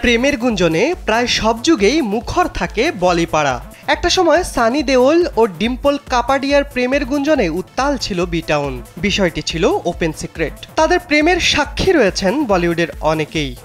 প্রেমের গুঞ্জনে প্রায় সব যুগেই মুখর থাকে বলিপাড়া। একটা সময় সানি দেওল ও ডিম্পল কাপাডিয়ার প্রেমের গুঞ্জনে উত্তাল ছিল বি-টাউন। বিষয়টি ছিল ওপেন সিক্রেট। তাদের প্রেমের সাক্ষী রয়েছেন বলিউডের অনেকেই।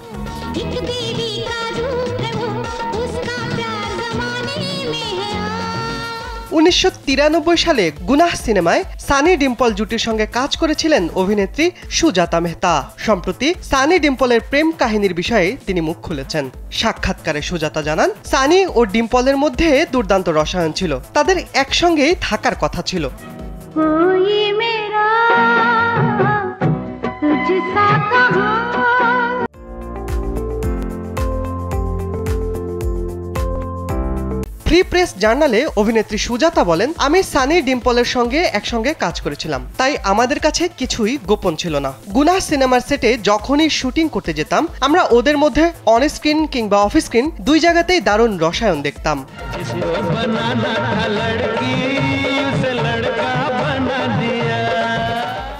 1993 সালে গুনাহ সিনেমায় সানি ডিম্পল জুটির সঙ্গে কাজ করেছিলেন অভিনেত্রী সুজাতা মেহতা। সম্প্রতি সানি ডিম্পলের প্রেম কাহিনীর বিষয়ে তিনি মুখ খুলেছেন। সাক্ষাৎকারে সুজাতা জানান, সানি ও ডিম্পলের মধ্যে দুর্দান্ত রসায়ন ছিল, তাদের একসঙ্গেই থাকার কথা ছিল। ফ্রি প্রেস জার্নালে অভিনেত্রী সুজাতা বলেন, আমি সানি ডিম্পলের সঙ্গে একসঙ্গে কাজ করেছিলাম, তাই আমাদের কাছে কিছুই গোপন ছিল না। গুনাহ সিনেমার সেটে যখনই শুটিং করতে যেতাম, আমরা ওদের মধ্যে অন স্ক্রিন কিংবা অফ স্ক্রিন দুই জায়গাতেই দারুণ রসায়ন দেখতাম।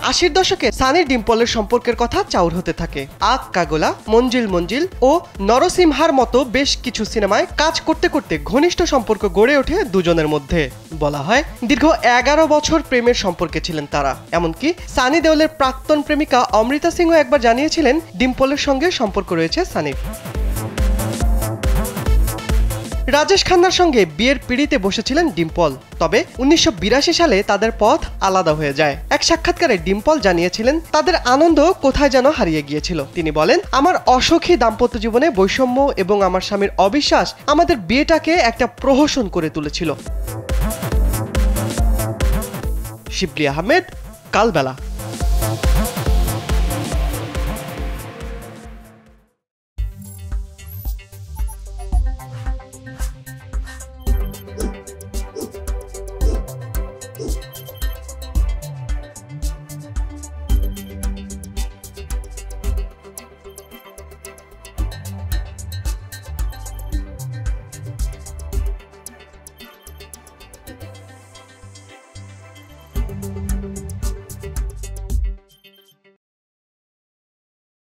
80-র দশকে সানি ডিম্পলের সম্পর্কের কথা চাউর হতে থাকে। আগ কাগোলা, মঞ্জিল মঞ্জিল ও নরসিমহার মতো বেশ কিছু সিনেমায় কাজ করতে করতে ঘনিষ্ঠ সম্পর্ক গড়ে ওঠে দুজনের মধ্যে। বলা হয় দীর্ঘ 11 বছর প্রেমের সম্পর্কে ছিলেন তারা। এমনকি সানি দেওলের প্রাক্তন প্রেমিকা অমৃতা সিংও একবার জানিয়েছিলেন ডিম্পলের সঙ্গে সম্পর্ক রয়েছে সানির। রাজেশ খান্নার সঙ্গে বিয়ের পিঁড়িতে বসেছিলেন ডিম্পল, তবে 1982 সালে তাদের পথ আলাদা হয়ে যায়। এক সাক্ষাৎকারে ডিম্পল জানিয়েছিলেন, তাদের আনন্দ কোথায় যেন হারিয়ে গিয়েছিল। তিনি বলেন, আমার অসুখী দাম্পত্য জীবনে বৈষম্য এবং আমার স্বামীর অবিশ্বাস আমাদের বিয়েটাকে একটা প্রহসন করে তুলেছিল। শিবলি আহমেদ, কালবেলা।